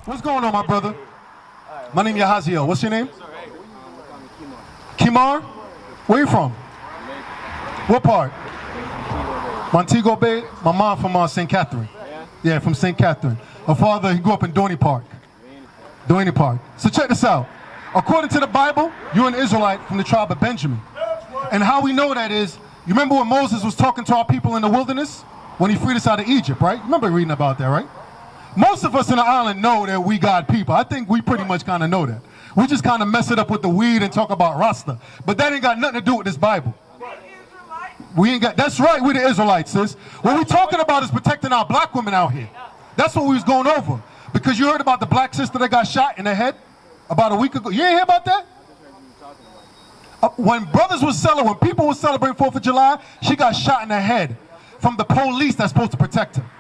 What's going on, my brother? My name is Yahaziel. What's your name? Kimar? Where you from? What part? Montego Bay? My mom from St. Catherine. Yeah, from St. Catherine. Her father, he grew up in Dorney Park. Dorney Park. So check this out. According to the Bible, you're an Israelite from the tribe of Benjamin. And how we know that is, you remember when Moses was talking to our people in the wilderness? When he freed us out of Egypt, right? You remember reading about that, right? Most of us in the island know that we God people. I think we pretty much kind of know that. We just kind of mess it up with the weed and talk about Rasta. But that ain't got nothing to do with this Bible. We ain't got, that's right, we the Israelites, sis. What we're talking about is protecting our black women out here. That's what we was going over. Because you heard about the black sister that got shot in the head about a week ago. You ain't hear about that? When people were celebrating 4th of July, she got shot in the head from the police that's supposed to protect her.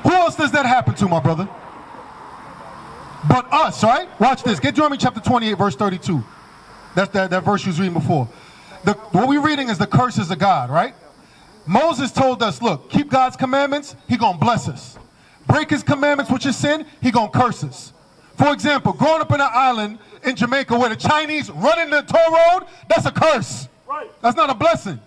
Who else does that happen to, my brother? But us, right? Watch this. Get Deuteronomy chapter 28, verse 32. That's that verse you was reading before. What we're reading is the curses of God, right? Moses told us, look, keep God's commandments, he gonna bless us. Break his commandments, which is sin, he gonna curse us. For example, growing up in an island in Jamaica where the Chinese running the toll road, that's a curse. That's not a blessing.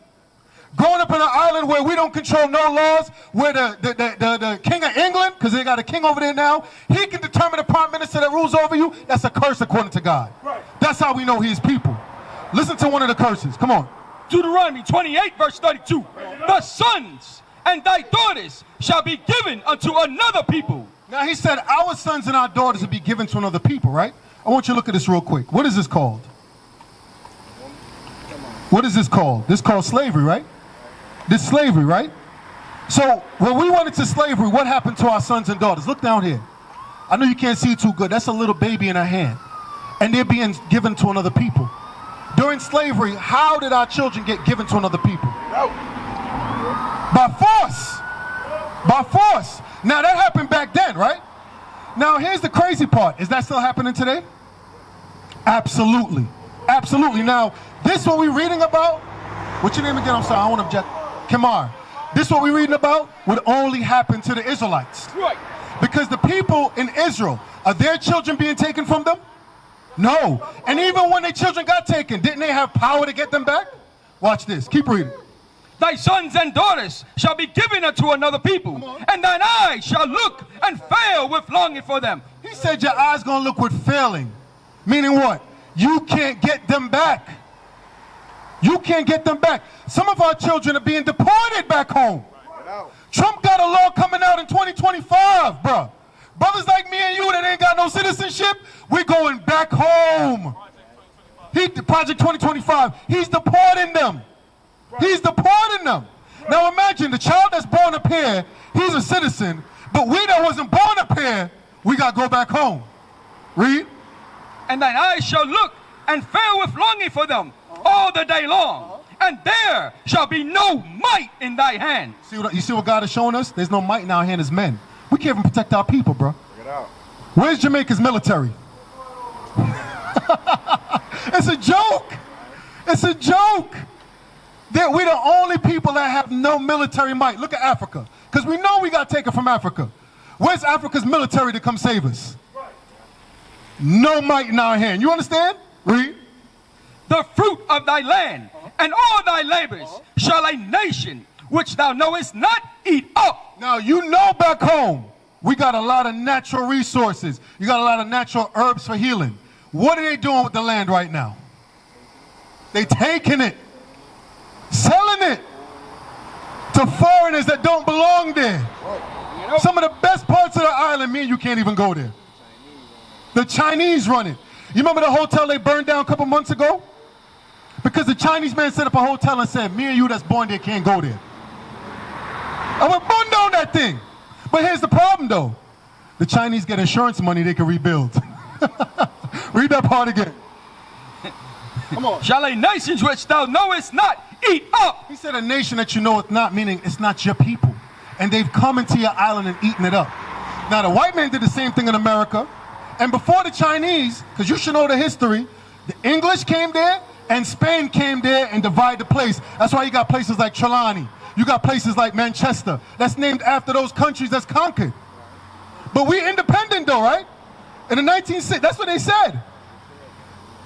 Growing up in an island where we don't control no laws, where the king of England, because they got a king over there now, he can determine the prime minister that rules over you, that's a curse according to God. That's how we know he is people. Listen to one of the curses. Come on. Deuteronomy 28, verse 32. The sons and thy daughters shall be given unto another people. Now he said our sons and our daughters will be given to another people, right? I want you to look at this real quick. What is this called? What is this called? This is called slavery, right? This is slavery, right? So when we went into slavery, what happened to our sons and daughters? Look down here. I know you can't see too good. That's a little baby in a hand. And they're being given to another people. During slavery, how did our children get given to another people? By force. By force. Now that happened back then, right? Now here's the crazy part. Is that still happening today? Absolutely. Absolutely. Now, this what we're reading about. What's your name again? I'm sorry, I won't object. Kamar. This what we're reading about would only happen to the Israelites. Right. Because the people in Israel, are their children being taken from them? No. And even when their children got taken, didn't they have power to get them back? Watch this. Keep reading. Thy sons and daughters shall be given unto another people, and thine eyes shall look and fail with longing for them. He said your eyes going to look with failing. Meaning what? You can't get them back. You can't get them back. Some of our children are being deported back home. Trump got a law coming out in 2025, bro. Brothers like me and you that ain't got no citizenship, we're going back home. Project 2025, he's deporting them. He's deporting them. Now imagine the child that's born up here, he's a citizen, but we that wasn't born up here, we got to go back home. Read. And thine eyes shall look and fail with longing for them all the day long, and there shall be no might in thy hand. You see what God is showing us? There's no might in our hand as men. We can't even protect our people, bro. Check it out. Where's Jamaica's military? It's a joke. It's a joke. We're the only people that have no military might. Look at Africa. Because we know we got taken from Africa. Where's Africa's military to come save us? No might in our hand. You understand? Read. The fruit of thy land and all thy labors shall a nation which thou knowest not eat up. Now you know back home we got a lot of natural resources. You got a lot of natural herbs for healing. What are they doing with the land right now? They taking it, selling it to foreigners that don't belong there. Some of the best parts of the island, me and you can't even go there. The Chinese run it. You remember the hotel they burned down a couple months ago? Because the Chinese man set up a hotel and said, me and you that's born there can't go there. I went burn down that thing. But here's the problem though. The Chinese get insurance money they can rebuild. Read that part again. Come on. Shall a nation which thou knowest not eat up. He said a nation that you know it's not, meaning it's not your people. And they've come into your island and eaten it up. Now the white man did the same thing in America. And before the Chinese, because you should know the history, the English came there and Spain came there and divided the place. That's why you got places like Trelawney. You got places like Manchester. That's named after those countries that's conquered. But we independent though, right? In the 1960s, that's what they said.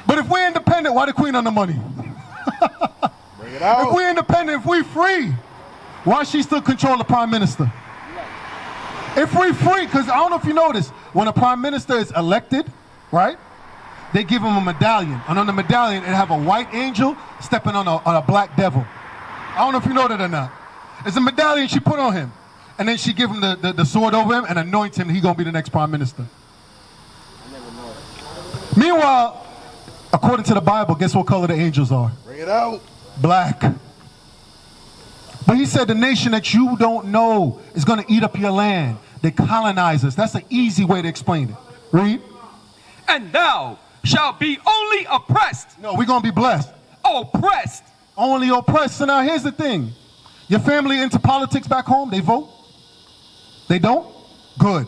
But if we're independent, why the queen on the money? Bring it out. If we're independent, if we're free, why she still control the prime minister? If we're free, because I don't know if you notice, when a prime minister is elected, right, they give him a medallion. And on the medallion, it have a white angel stepping on a black devil. I don't know if you know that or not. It's a medallion she put on him. And then she give him the sword over him and anoint him. He going to be the next prime minister. I never know. Meanwhile, according to the Bible, guess what color the angels are? Bring it out. Black. But he said the nation that you don't know is going to eat up your land. They colonize us. That's an easy way to explain it. Read. And thou shalt be only oppressed. No, we're going to be blessed. Oppressed. Only oppressed. So now here's the thing. Your family into politics back home, they vote? They don't? Good.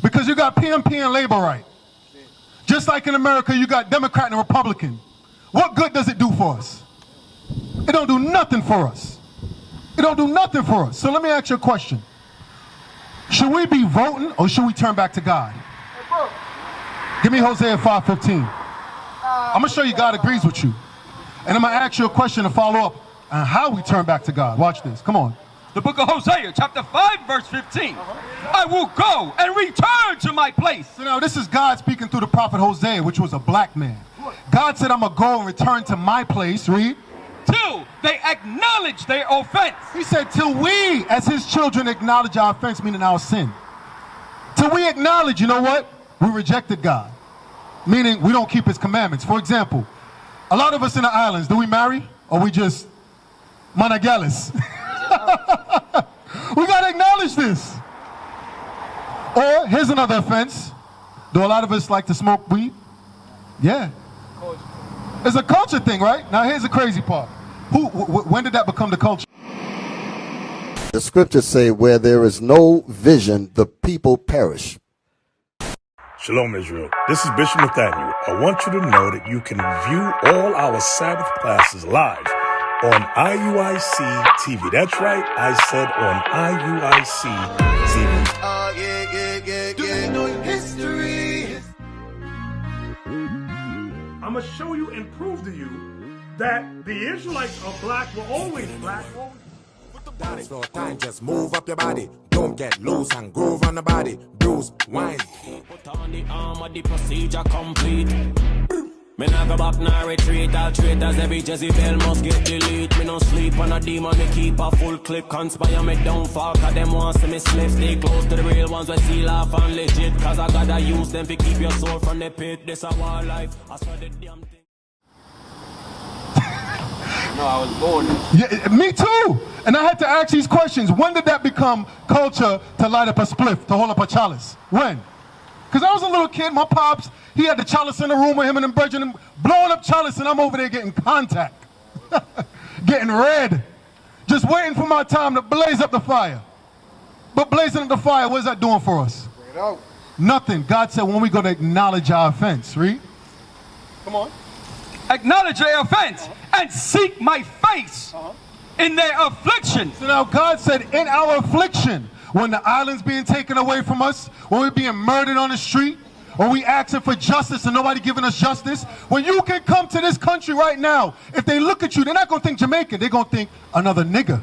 Because you got PMP and labor right. Just like in America, you got Democrat and Republican. What good does it do for us? It don't do nothing for us. It don't do nothing for us. So let me ask you a question. Should we be voting or should we turn back to God? Give me Hosea 5:15. I'm going to show you God agrees with you. And I'm going to ask you a question to follow up on how we turn back to God. Watch this. Come on. The book of Hosea, chapter 5, verse 15. I will go and return to my place. So now this is God speaking through the prophet Hosea, which was a black man. God said, I'm going to go and return to my place. Read. Till they acknowledge their offense. He said, till we, as his children, acknowledge our offense, meaning our sin. Till we acknowledge, you know what? We rejected God. Meaning we don't keep his commandments. For example, a lot of us in the islands, do we marry? Or we just managalis? We got to acknowledge this. Or, here's another offense. Do a lot of us like to smoke weed? Yeah. It's a culture thing, right? Now here's the crazy part. When did that become the culture? The scriptures say, where there is no vision, the people perish. Shalom, Israel. This is Bishop Nathaniel. I want you to know that you can view all our Sabbath classes live on IUIC TV. That's right, I said on IUIC TV. Do you know history? I'm going to show you and prove to you that the Israelites are black, were always black. Dance floor time, just move up your body. Don't get loose and groove on the body. Bruise, wine. Put on the armor, the procedure complete. Me nah go back, nah retreat. All traitors, every Jezebel must get delete. Me no sleep on a demon, me keep a full clip. Conspire me downfall, cause them want to me slip. Stay close to the real ones, we seal off and legit. Cause I gotta use them to keep your soul from the pit. This a war life, I swear the damn thing. No, I was born. Yeah, me too. And I had to ask these questions. When did that become culture to light up a spliff, to hold up a chalice? When? Because I was a little kid, my pops, he had the chalice in the room with him and them brethren blowing up chalice, and I'm over there getting contact. Getting red. Just waiting for my time to blaze up the fire. But blazing up the fire, what is that doing for us? Bring it out. Nothing. God said when we going to acknowledge our offense. Read. Come on. Acknowledge their offense and seek my face in their affliction. So now God said in our affliction, when the island's being taken away from us, when we're being murdered on the street, when we asking for justice and nobody giving us justice, when you can come to this country right now, if they look at you, they're not going to think Jamaican, they're going to think another nigger.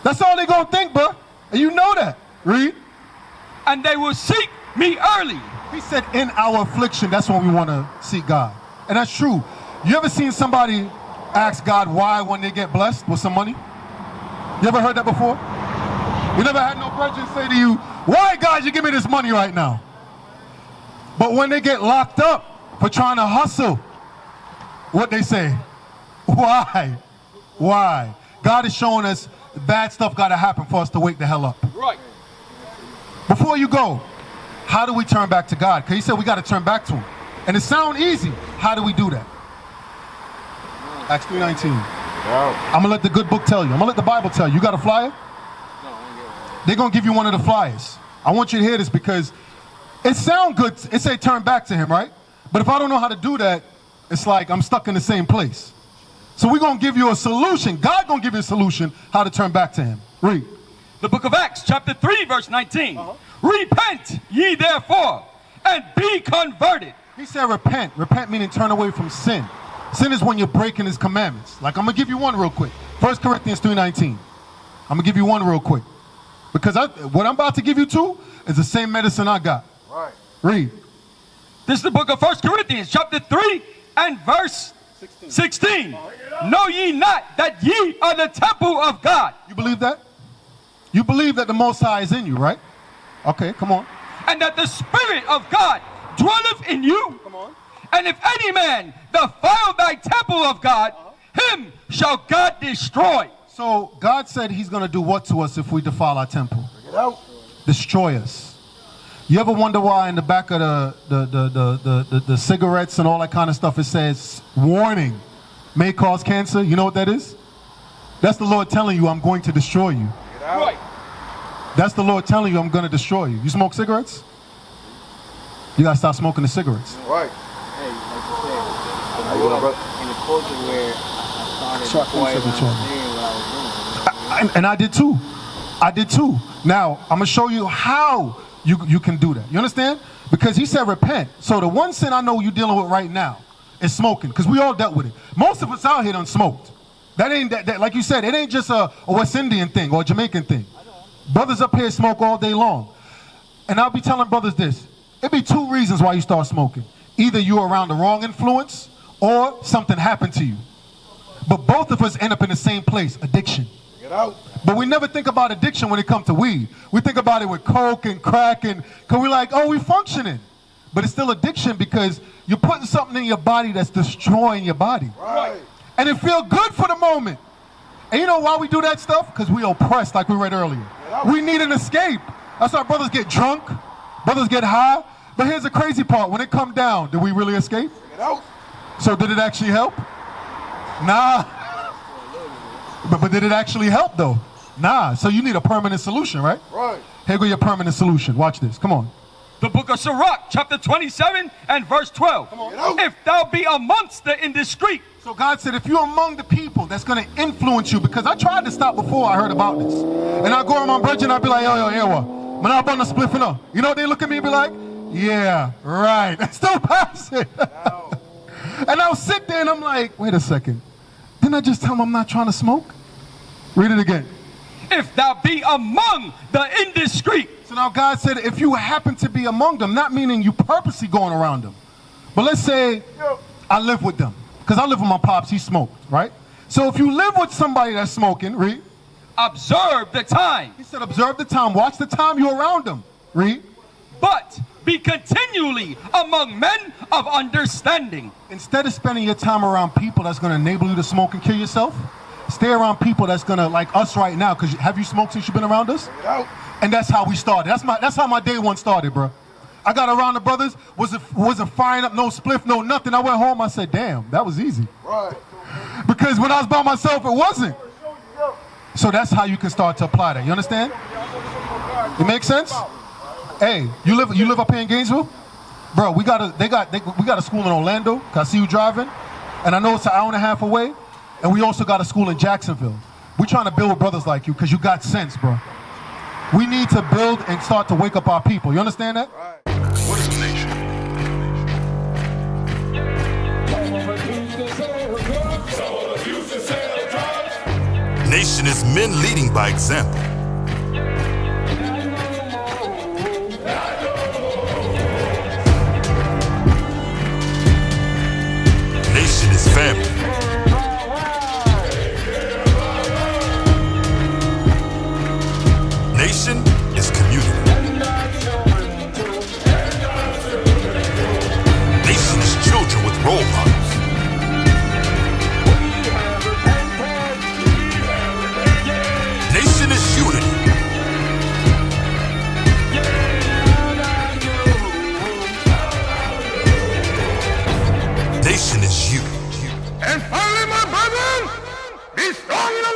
That's all they're going to think, bro. And you know that. Read. And they will seek me early. He said in our affliction, that's when we want to seek God. And that's true. You ever seen somebody ask God why when they get blessed with some money? You ever heard that before? You never had no brethren say to you, why God you give me this money right now? But when they get locked up for trying to hustle, what they say? Why? Why? God is showing us bad stuff got to happen for us to wake the hell up. Right. Before you go, how do we turn back to God? Because he said we got to turn back to him. And it sounds easy. How do we do that? Acts 3:19. I'm going to let the good book tell you. I'm going to let the Bible tell you. You got a flyer? They're going to give you one of the flyers. I want you to hear this because it sounds good. It say turn back to him, right? But if I don't know how to do that, it's like I'm stuck in the same place. So we're going to give you a solution. God going to give you a solution how to turn back to him. Read. The book of Acts, chapter 3, verse 19. Repent ye therefore, and be converted. He said repent. Repent meaning turn away from sin. Sin is when you're breaking his commandments. Like, I'm going to give you one real quick. 1 Corinthians 3:19. I'm going to give you one real quick. Because what I'm about to give you two is the same medicine I got. Right. Read. This is the book of 1 Corinthians chapter 3 and verse 16. Know ye not that ye are the temple of God? You believe that? You believe that the Most High is in you, right? Okay, come on. And that the Spirit of God dwelleth in you? Come on. And if any man defile thy temple of God, him shall God destroy. So God said he's going to do what to us if we defile our temple? Bring it out. Destroy us. You ever wonder why in the back of the cigarettes and all that kind of stuff it says, warning, may cause cancer? You know what that is? That's the Lord telling you, I'm going to destroy you. Get out. Right. That's the Lord telling you, I'm going to destroy you. You smoke cigarettes? You got to stop smoking the cigarettes. Right. Hey, like you said, I grew up in a culture where I started before I was doing what I was doing. And I did too. I did too. Now, I'm going to show you how you can do that. You understand? Because he said repent. So the one sin I know you're dealing with right now is smoking, because we all dealt with it. Most of us out here done smoked. That ain't, that like you said, it ain't just a West Indian thing or a Jamaican thing. Brothers up here smoke all day long. And I'll be telling brothers this. It'd be two reasons why you start smoking. Either you're around the wrong influence or something happened to you. But both of us end up in the same place, addiction. Get out. But we never think about addiction when it comes to weed. We think about it with coke and crack, and because we're like, oh, we functioning. But it's still addiction because you're putting something in your body that's destroying your body. Right. And it feels good for the moment. And you know why we do that stuff? Because we oppressed, like we read earlier. We need an escape. That's why brothers get drunk, brothers get high. But here's the crazy part. When it come down, did we really escape? Get out. So did it actually help? Nah. But did it actually help though? Nah. So you need a permanent solution, right? Right. Here go your permanent solution. Watch this. Come on. The book of Sirach, chapter 27 and verse 12. If thou be amongst the indiscreet. So God said, if you're among the people that's going to influence you, because I tried to stop before I heard about this. And I go around my bridge and I be like, yo, man, I'm on the spliff enough. You know what they look at me and be like? Yeah, right. Still pass it. And I'll sit there and I'm like, wait a second. Didn't I just tell them I'm not trying to smoke? Read it again. If thou be among the indiscreet. So now God said, if you happen to be among them, not meaning you purposely going around them. But let's say I live with them. Because I live with my pops, he smoked, right? So if you live with somebody that's smoking, read. Observe the time. He said, observe the time. Watch the time you're around them. Read. But be continually among men of understanding. Instead of spending your time around people that's going to enable you to smoke and kill yourself, stay around people that's going to, like us right now, because have you smoked since you've been around us? And that's how we started. That's how my day one started, bro. I got around the brothers, wasn't firing up no spliff, no nothing. I went home, I said, damn, that was easy. Right. Because when I was by myself, it wasn't. So that's how you can start to apply that. You understand? It makes sense? Hey, you live up here in Gainesville? Bro, we got a school in Orlando, 'cause I see you driving. And I know it's an hour and a half away. And we also got a school in Jacksonville. We're trying to build with brothers like you because you got sense, bro. We need to build and start to wake up our people. You understand that? Right. What is a nation? Nation is men leading by example. Nation is family. Nation is community. Nation is children with role models. Nation is unity. Nation is you. And finally, my brethren, be strong enough.